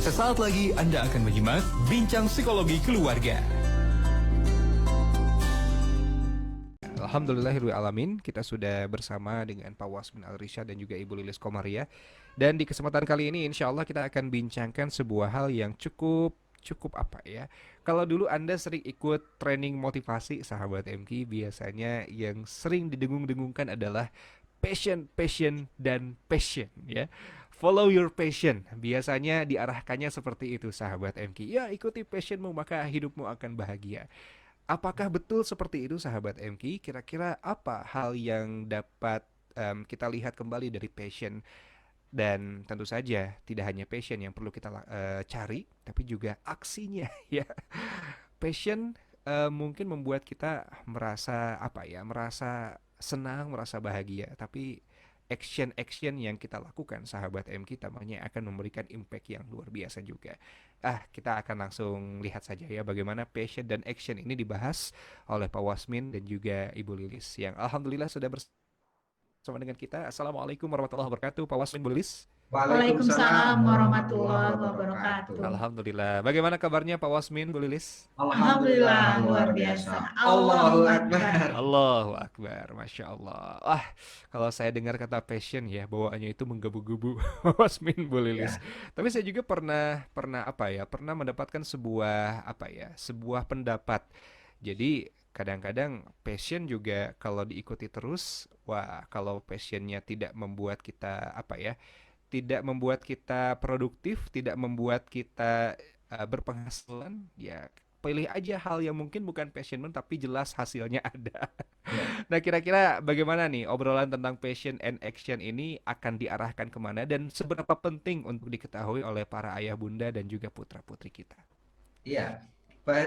Sesaat lagi Anda akan menyimak Bincang Psikologi Keluarga. Alhamdulillahirrahmanirrahim, kita sudah bersama dengan Pak Wasmin Al-Rishad dan juga Ibu Lilis Komaria. Dan di kesempatan kali ini insya Allah kita akan bincangkan sebuah hal yang cukup apa ya. Kalau dulu Anda sering ikut training motivasi sahabat MK, biasanya yang sering didengung-dengungkan adalah passion ya. Follow your passion. Biasanya diarahkannya seperti itu sahabat MK. Ya, ikuti passionmu maka hidupmu akan bahagia. Apakah betul seperti itu sahabat MK? Kira-kira apa hal yang dapat kita lihat kembali dari passion? Dan tentu saja tidak hanya passion yang perlu kita cari, tapi juga aksinya ya. Passion mungkin membuat kita merasa apa ya, merasa senang, merasa bahagia, tapi action yang kita lakukan sahabat M kita tampaknya akan memberikan impact yang luar biasa juga. Kita akan langsung lihat saja ya bagaimana passion dan action ini dibahas oleh Pak Wasmin dan juga Ibu Lilis yang alhamdulillah sudah bersama dengan kita. Assalamualaikum warahmatullahi wabarakatuh, Pak Wasmin, Bu Lilis. Waalaikumsalam warahmatullahi wabarakatuh. Alhamdulillah. Bagaimana kabarnya Pak Wasmin, Bu Lilis? Alhamdulillah luar biasa. Allahu Akbar. Allahu Akbar, Masya Allah. Kalau saya dengar kata passion ya, bawaannya itu menggebu-gebu Pak Wasmin, Bu Lilis. Tapi saya juga pernah mendapatkan sebuah pendapat. Jadi kadang-kadang passion juga kalau diikuti terus, kalau passionnya tidak membuat kita tidak membuat kita produktif, tidak membuat kita berpenghasilan, ya pilih aja hal yang mungkin bukan passionmu tapi jelas hasilnya ada. Nah, kira-kira bagaimana nih obrolan tentang passion and action ini akan diarahkan kemana dan seberapa penting untuk diketahui oleh para ayah bunda dan juga putra-putri kita? Iya,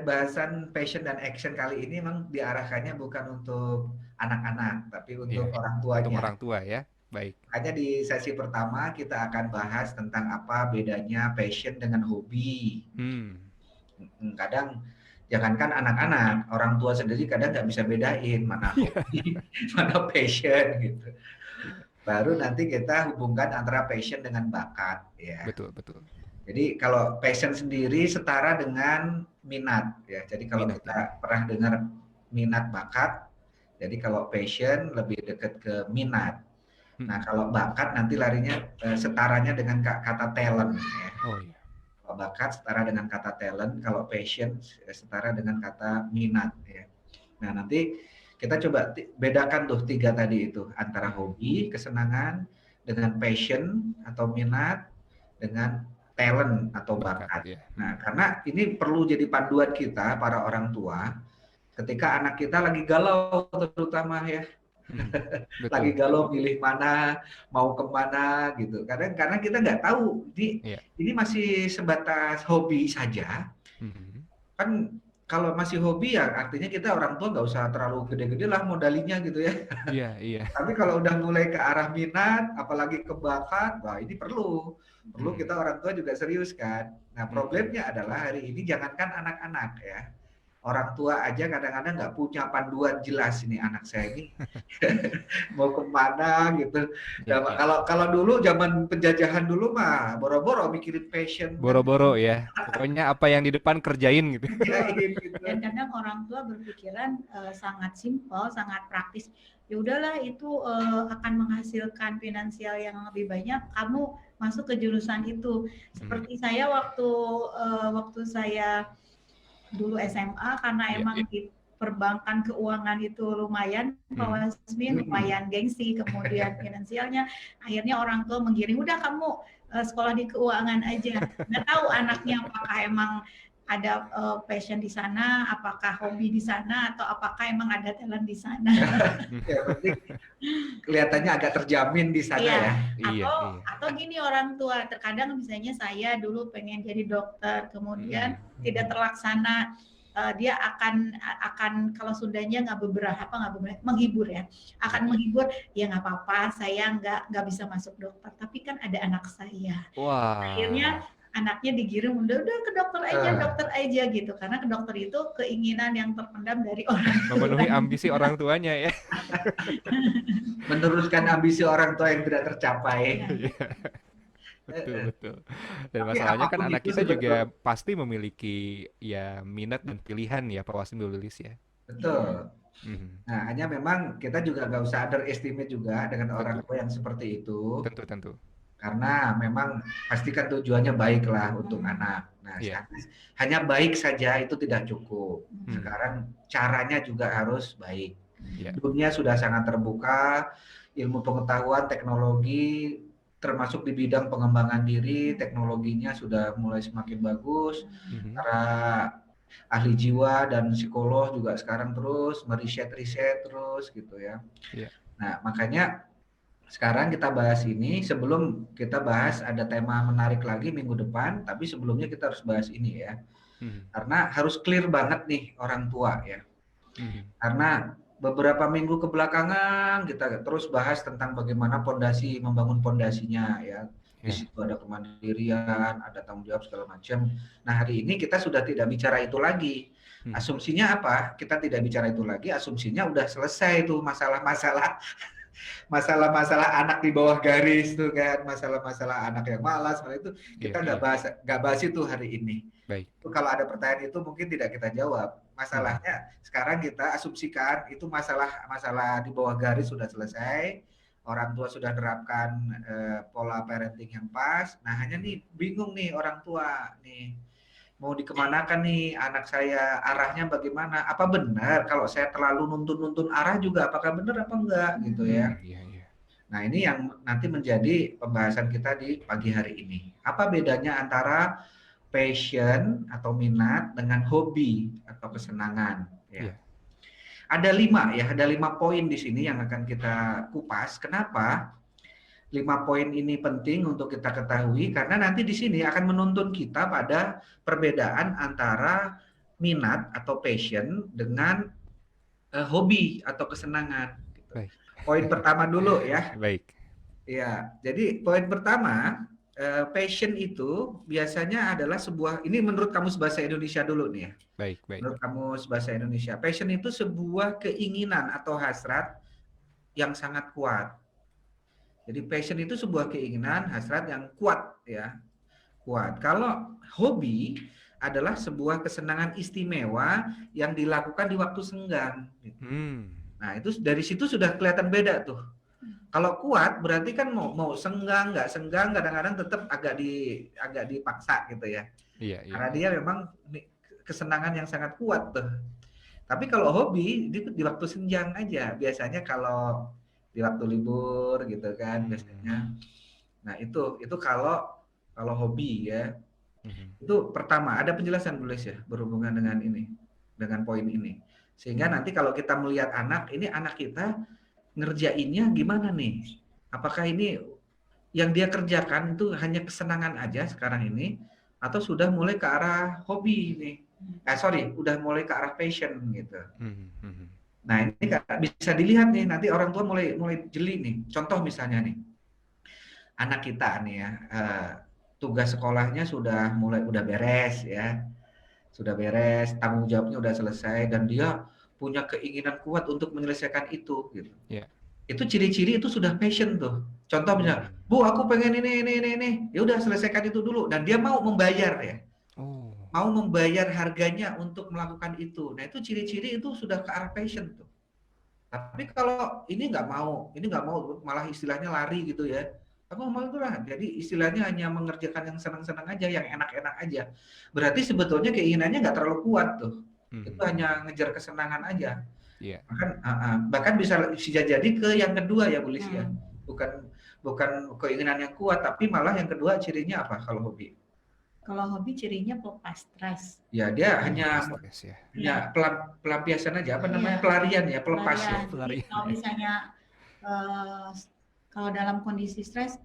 bahasan passion dan action kali ini memang diarahkannya bukan untuk anak-anak, tapi untuk orang tuanya. Untuk orang tua ya. Baik. Hanya di sesi pertama kita akan bahas tentang apa bedanya passion dengan hobi. Kadang jangankan anak-anak, orang tua sendiri kadang nggak bisa bedain mana hobi, mana passion gitu. Baru nanti kita hubungkan antara passion dengan bakat ya. Betul. Jadi kalau passion sendiri setara dengan minat ya. Jadi kalau kita pernah dengar minat bakat, jadi kalau passion lebih dekat ke minat. Nah, kalau bakat nanti larinya setaranya dengan kata talent ya. Oh iya. Kalau bakat setara dengan kata talent, kalau passion setara dengan kata minat ya. Nah, nanti kita coba bedakan tuh tiga tadi itu antara hobi, kesenangan dengan passion atau minat dengan talent atau bakat. Nah, karena ini perlu jadi panduan kita para orang tua ketika anak kita lagi galau terutama ya. Lagi galau pilih mana, mau kemana gitu. Karena kita nggak tahu ini masih sebatas hobi saja. Kan kalau masih hobi ya artinya kita orang tua nggak usah terlalu gede-gede lah modalinya gitu ya. Iya. Tapi kalau udah mulai ke arah minat, apalagi ke bakat, wah ini perlu kita orang tua juga serius kan. Nah problemnya adalah hari ini jangankan anak-anak ya. Orang tua aja kadang-kadang nggak punya panduan jelas ini anak saya ini mau kemana gitu. Kalau dulu zaman penjajahan dulu mah boro-boro mikirin passion. Boro-boro ya. Pokoknya apa yang di depan kerjain gitu. Dan kadang orang tua berpikiran sangat simpel, sangat praktis. Ya udahlah itu akan menghasilkan finansial yang lebih banyak. Kamu masuk ke jurusan itu. Seperti saya waktu saya dulu SMA karena emang di perbankan keuangan itu lumayan Pak Wasmin, lumayan gengsi, kemudian finansialnya akhirnya orang tua menggiring udah kamu sekolah di keuangan aja. Nggak tahu anaknya apakah emang ada passion di sana, apakah hobi di sana, atau apakah emang ada talent di sana. Ya, penting kelihatannya agak terjamin di sana ya. Atau gini orang tua, terkadang misalnya saya dulu pengen jadi dokter, kemudian tidak terlaksana, dia akan kalau Sundanya menghibur ya, akan menghibur ya nggak apa-apa, saya nggak bisa masuk dokter, tapi kan ada anak saya. Akhirnya anaknya digiring udah ke dokter aja gitu, karena ke dokter itu keinginan yang terpendam dari orang tua. Memenuhi ambisi orang tuanya ya. Meneruskan ambisi orang tua yang tidak tercapai. Betul, betul. Dan Tapi masalahnya kan apapun anak itu kita juga sebetulnya pasti memiliki ya minat dan pilihan ya Pak Wasim Lulis ya. Iya. betul. Mhm. Nah, hanya memang kita juga nggak usah underestimate juga dengan orang Betul, tua yang seperti itu, tentu tentu. karena memang pastikan tujuannya baik lah untuk Hmm. anak. Nah, Iya. hanya baik saja itu tidak cukup. Hmm. Sekarang caranya juga harus baik. Iya. Dunia sudah sangat terbuka, ilmu pengetahuan, teknologi, termasuk di bidang pengembangan diri, teknologinya sudah mulai semakin bagus. Mhm. Para ahli jiwa dan psikolog juga sekarang terus meriset-riset terus gitu ya. Iya. Nah, makanya sekarang kita bahas ini, sebelum kita bahas ada tema menarik lagi minggu depan, tapi sebelumnya kita harus bahas ini ya. Mhm. Karena harus clear banget nih orang tua ya. Mhm. Karena beberapa minggu kebelakangan kita terus bahas tentang bagaimana pondasi, membangun pondasinya ya. Di Ya. situ ada kemandirian, ada tanggung jawab segala macam. Nah, hari ini kita sudah tidak bicara itu lagi. Mhm. Asumsinya apa? Kita tidak bicara itu lagi, asumsinya udah selesai tuh masalah-masalah anak di bawah garis tuh kan, masalah-masalah anak yang malas, itu kita Iya, nggak bahas itu hari ini. baik. Itu kalau ada pertanyaan itu mungkin tidak kita jawab. Masalahnya sekarang kita asumsikan itu masalah di bawah garis sudah selesai, orang tua sudah terapkan pola parenting yang pas. Nah, hanya nih bingung nih orang tua nih, mau dikemanakan nih anak saya, arahnya bagaimana? Apa benar kalau saya terlalu nuntun arah juga, apakah benar apa enggak gitu ya? Iya, iya. Nah, ini yang nanti menjadi pembahasan kita di pagi hari ini. Apa bedanya antara passion atau minat dengan hobi atau kesenangan? Ya. Iya. Ada 5 poin di sini yang akan kita kupas. Kenapa 5 poin ini penting untuk kita ketahui? Karena nanti di sini akan menuntun kita pada perbedaan antara minat atau passion dengan hobi atau kesenangan. Baik. Poin pertama dulu ya. Baik. Ya, jadi poin pertama, passion itu biasanya adalah sebuah, ini menurut Kamus Bahasa Indonesia dulu nih ya. Baik, baik. Menurut Kamus Bahasa Indonesia, passion itu sebuah keinginan atau hasrat yang sangat kuat. Jadi passion itu sebuah keinginan, hasrat yang kuat ya. Kuat. Kalau hobi adalah sebuah kesenangan istimewa yang dilakukan di waktu senggang. Nah, itu dari situ sudah kelihatan beda tuh. Kalau kuat berarti kan mau senggang, nggak senggang, kadang-kadang tetap agak dipaksa gitu ya. Iya, iya. Karena dia memang kesenangan yang sangat kuat tuh. Tapi kalau hobi di waktu senjang aja. Biasanya kalau di waktu libur gitu kan biasanya. Nah, itu kalau hobi ya. Itu pertama, ada penjelasan tulis ya berhubungan dengan ini, dengan poin ini. Sehingga nanti kalau kita melihat anak, ini anak kita ngerjainnya gimana nih? Apakah ini yang dia kerjakan itu hanya kesenangan aja sekarang ini, atau sudah mulai ke arah hobi nih? Udah mulai ke arah passion gitu. Nah, ini bisa dilihat nih, nanti orang tua mulai jeli nih. Contoh misalnya nih, anak kita nih ya, tugas sekolahnya udah beres ya, sudah beres, tanggung jawabnya udah selesai, dan dia punya keinginan kuat untuk menyelesaikan itu gitu. Yeah. Itu ciri-ciri itu sudah passion tuh. Contoh misalnya, Bu, aku pengen ini. Ya udah selesaikan itu dulu, dan dia mau membayar ya. Mau membayar harganya untuk melakukan itu. Nah, itu ciri-ciri itu sudah ke arah passion tuh. Tapi kalau ini nggak mau, malah istilahnya lari gitu ya. Aku mau itu lah. Jadi istilahnya hanya mengerjakan yang senang-senang aja, yang enak-enak aja. Berarti sebetulnya keinginannya nggak terlalu kuat tuh. Itu hanya ngejar kesenangan aja. Yeah. Bahkan bisa jadi ke yang kedua ya, Bu Lis ya. Bukan keinginan yang kuat, tapi malah yang kedua cirinya apa kalau hobi? Kalau hobi cirinya pelepas stres. Ya, dia hanya pelampiasan aja, namanya pelarian ya, pelepas ya. Kalau misalnya kalau dalam kondisi stres,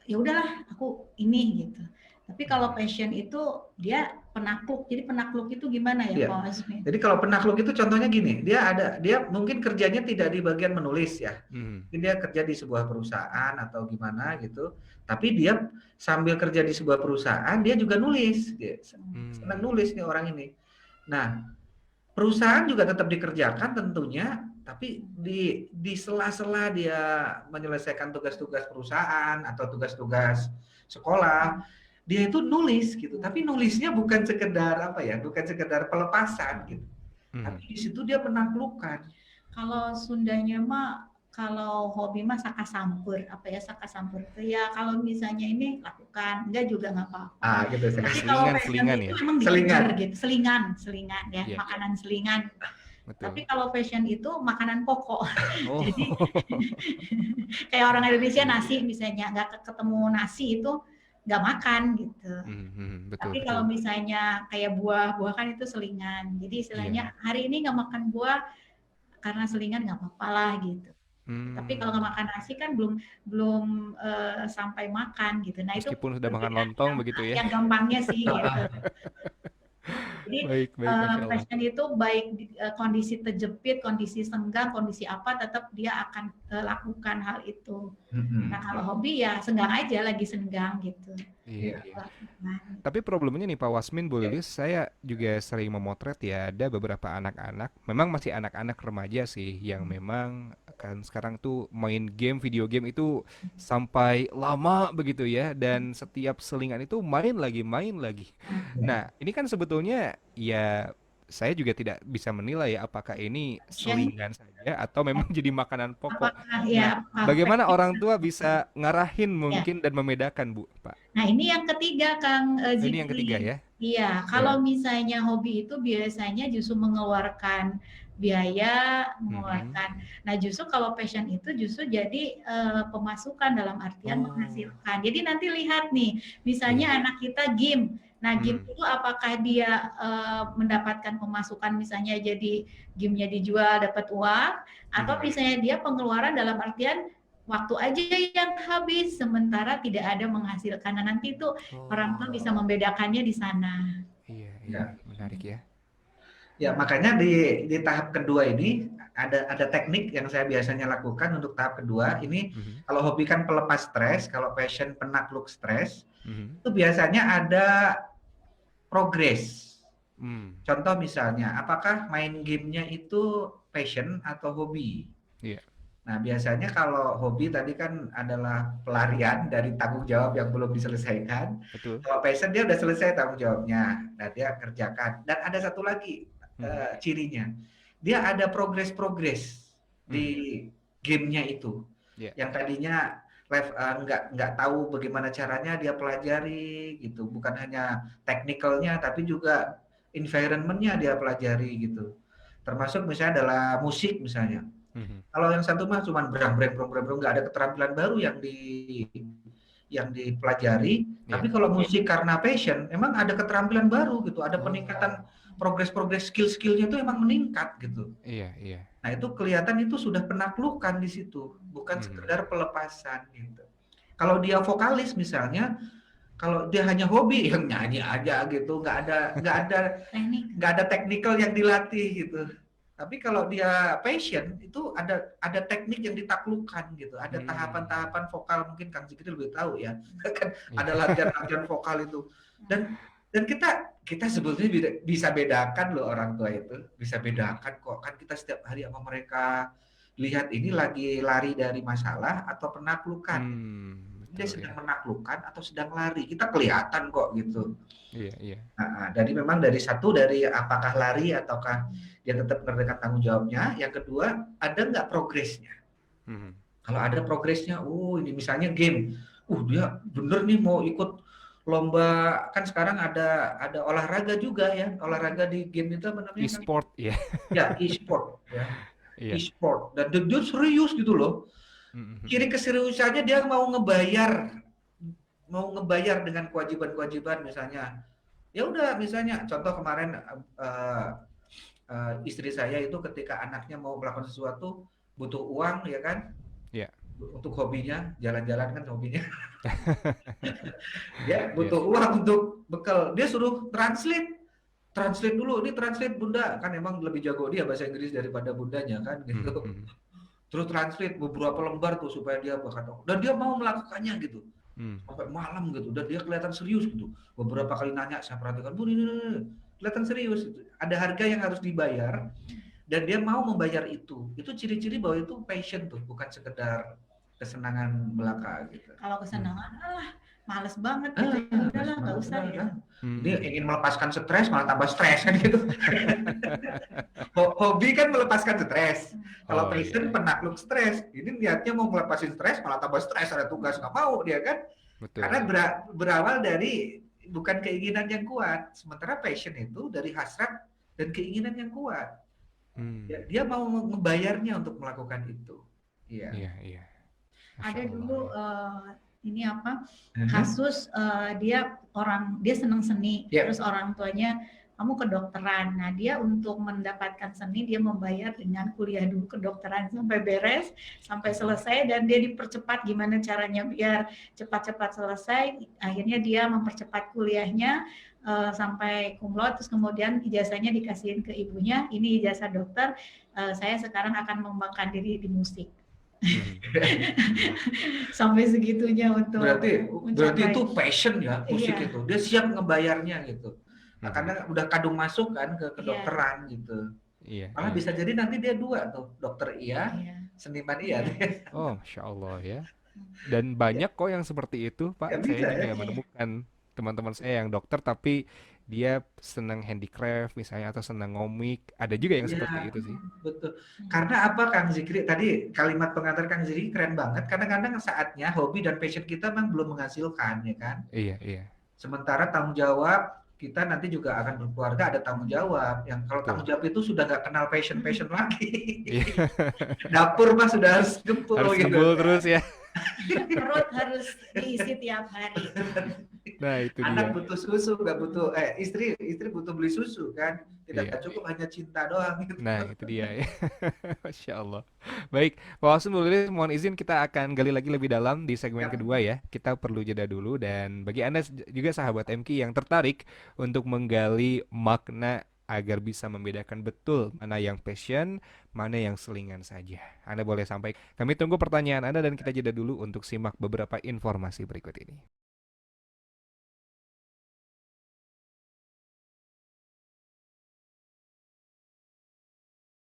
ya udahlah aku ini gitu. Tapi kalau passion itu dia penakluk. Jadi penakluk itu gimana ya, Pak Asmi? Jadi kalau penakluk itu contohnya gini, dia mungkin kerjanya tidak di bagian menulis ya. Mungkin dia kerja di sebuah perusahaan atau gimana gitu. Tapi dia sambil kerja di sebuah perusahaan, dia juga nulis. Dia senang nulis nih orang ini. Nah, perusahaan juga tetap dikerjakan tentunya, Tapi di sela-sela dia menyelesaikan tugas-tugas perusahaan atau tugas-tugas sekolah, dia itu nulis gitu. Tapi nulisnya bukan sekedar apa ya, bukan sekedar pelepasan gitu. Tapi di situ dia penaklukan. Kalau Sundanya mah, kalau hobi mah saka sampur, apa ya saka sampur itu ya kalau misalnya ini lakukan, enggak juga nggak apa-apa. Gitu. Tapi kalau Selingan passion ya? itu memang Selingan. dikejar gitu, selingan ya, Iya. makanan selingan. Betul. Tapi kalau passion itu makanan pokok. Oh. Jadi kayak orang Indonesia nasi misalnya nggak ketemu nasi itu nggak makan gitu. Betul. Tapi Betul. kalau misalnya kayak buah kan itu selingan. Jadi istilahnya hari ini nggak makan buah karena selingan nggak apa-apa lah gitu. Tapi kalau nggak makan nasi kan belum sampai makan gitu. Nah Meskipun itu sudah makan lontong begitu ya. yang gampangnya sih gitu. Jadi Baik, Masya Allah. passion itu baik kondisi terjepit, kondisi senggang, kondisi apa tetap dia akan lakukan hal itu. Nah kalau hobi ya senggang aja, lagi senggang gitu. Iya. Nah, Tapi problemnya nih Pak Wasmin, Bu Lilis, saya juga sering memotret ya, ada beberapa anak-anak, memang masih anak-anak remaja sih, yang memang kan sekarang tuh main game, video game itu sampai lama begitu ya, dan setiap selingan itu main lagi. Nah, ini kan sebetulnya ya saya juga tidak bisa menilai ya apakah ini selingan saja atau memang jadi makanan pokok. apakah ya Nah, bagaimana orang tua bisa ngarahin mungkin dan membedakan, Bu, Pak? Nah ini yang ketiga Kang Zikri. Ini yang ketiga ya? Iya, kalau misalnya hobi itu biasanya justru mengeluarkan biaya, mengeluarkan. Nah justru kalau passion itu justru jadi pemasukan dalam artian menghasilkan. Jadi nanti lihat nih, misalnya anak kita game. Nah game itu apakah dia mendapatkan pemasukan misalnya jadi gamenya dijual dapat uang, atau misalnya dia pengeluaran dalam artian waktu aja yang habis sementara tidak ada menghasilkan. Nah, nanti itu orang tua bisa membedakannya di sana. Iya, menarik ya. Ya, makanya di tahap kedua ini ada teknik yang saya biasanya lakukan untuk tahap kedua. Ini kalau hobi kan pelepas stres, kalau passion penakluk stres, itu biasanya ada progres. Contoh misalnya, apakah main gamenya itu passion atau hobi? Iya. Nah, biasanya kalau hobi tadi kan adalah pelarian dari tanggung jawab yang belum diselesaikan. Betul. Kalau passion dia udah selesai tanggung jawabnya, dan dia kerjakan. Dan ada satu lagi cirinya, dia ada progres di gamenya itu. Yang tadinya nggak tahu bagaimana caranya, dia pelajari gitu. Bukan hanya teknikalnya, tapi juga environment-nya dia pelajari gitu. Termasuk misalnya adalah musik misalnya. Kalau yang satu mah cuma brang nggak ada keterampilan baru yang dipelajari. Tapi kalau musik karena passion, emang ada keterampilan baru gitu, ada peningkatan progres skill-skillnya itu emang meningkat gitu. Iya. Nah itu kelihatan itu sudah penaklukan di situ, bukan sekedar pelepasan gitu. Kalau dia vokalis misalnya, kalau dia hanya hobi yang nyanyi aja gitu, nggak ada teknikal yang dilatih gitu. Tapi kalau dia passion itu ada teknik yang ditaklukkan gitu, ada tahapan-tahapan vokal, mungkin Kang Zikri lebih tahu ya, kan ada latihan vokal itu, dan kita sebetulnya bisa bedakan loh, orang tua itu bisa bedakan kok, kan kita setiap hari sama mereka lihat ini lagi lari dari masalah atau penaklukan. Dia sedang menaklukkan atau sedang lari, kita kelihatan kok gitu. Iya. Nah, jadi memang dari apakah lari ataukah dia tetap mengerjakan tanggung jawabnya. Yang kedua, ada nggak progresnya? Kalau ada progresnya, ini misalnya game, dia bener nih mau ikut lomba, kan sekarang ada olahraga juga ya, olahraga di game itu apa namanya? E-sport ya. Ya, e-sport ya. E-sport, dan dia serius gitu loh. Ciri keseriusannya dia mau ngebayar dengan kewajiban-kewajiban misalnya. Ya udah, misalnya contoh kemarin istri saya itu ketika anaknya mau melakukan sesuatu butuh uang ya kan? Iya. Untuk hobinya, jalan-jalan kan hobinya. Ya, butuh uang untuk bekal. Dia suruh translate dulu, ini translate Bunda, kan emang lebih jago dia bahasa Inggris daripada bundanya kan gitu. Terus translate beberapa lembar tuh supaya dia bakal, dan dia mau melakukannya gitu. Sampai malam gitu, dan dia kelihatan serius gitu. Beberapa kali nanya, saya perhatikan, Bu, ini kelihatan serius gitu. Ada harga yang harus dibayar dan dia mau membayar itu ciri-ciri bahwa itu passion tuh, bukan sekedar kesenangan belaka gitu. Kalau kesenangan, alah males banget Ah, gitu ya, udahlah nggak usah benar, ya. kan? Hmm. Dia ingin melepaskan stres malah tambah stres kan gitu. Hobi kan melepaskan stres. Kalau Oh, passion iya. penakluk stres. Ini niatnya mau melepasin stres malah tambah stres, ada tugas nggak mau dia kan. Betul. Karena berawal dari bukan keinginan yang kuat. Sementara passion itu dari hasrat dan keinginan yang kuat. Hmm. Dia mau membayarnya untuk melakukan itu. Iya. Iya, iya. Masya Ada Allah, dulu ya. ini apa Mhm. kasus dia senang seni, Yep. terus orang tuanya kamu kedokteran. Nah dia untuk mendapatkan seni dia membayar dengan kuliah dulu kedokteran sampai beres, sampai selesai, dan dia dipercepat gimana caranya biar cepat-cepat selesai. Akhirnya dia mempercepat kuliahnya sampai cum laude, terus kemudian ijazahnya dikasihin ke ibunya. Ini ijazah dokter. Saya sekarang akan mengembangkan diri di musik. Hmm. Sampai segitunya untuk Berarti mencapai. itu passion ya, musik Iya. itu. Dia siap ngebayarnya gitu. Nah, Mhm. karena udah kadung masuk kan ke Iya. kedokteran gitu. Iya, Malah iya. bisa jadi nanti dia dua tuh, dokter iya, Iya. seniman iya. Oh, Masya Allah ya. Dan banyak kok yang seperti itu, Pak. Nggak Saya bisa ya. juga menemukan teman-teman saya yang dokter tapi dia senang handicraft misalnya atau senang ngomik. Ada juga yang Iya, seperti itu sih. betul. Karena apa Kang Zikri? Tadi kalimat pengantar Kang Zikri keren banget. Kadang-kadang saatnya hobi dan passion kita memang belum menghasilkan, ya kan? Iya, iya. Sementara tanggung jawab kita nanti juga akan berkeluarga, ada tanggung jawab. Yang kalau Betul. tanggung jawab itu sudah nggak kenal passion lagi. Iya. Dapur mah sudah harus gempul Harus gitu. gembul terus ya. Perut harus diisi tiap hari. Nah, itu Anak dia. butuh susu, nggak butuh istri butuh beli susu kan. Tidak Iya. cukup hanya cinta doang gitu. Nah, itu dia ya. Masya Allah. Baik, Pak Wasim, boleh mohon izin kita akan gali lagi lebih dalam di segmen Yap. kedua ya. Kita perlu jeda dulu, dan bagi Anda juga sahabat MQ yang tertarik untuk menggali makna agar bisa membedakan betul mana yang passion, mana yang selingan saja, Anda boleh sampaikan. Kami tunggu pertanyaan Anda dan kita jeda dulu untuk simak beberapa informasi berikut ini.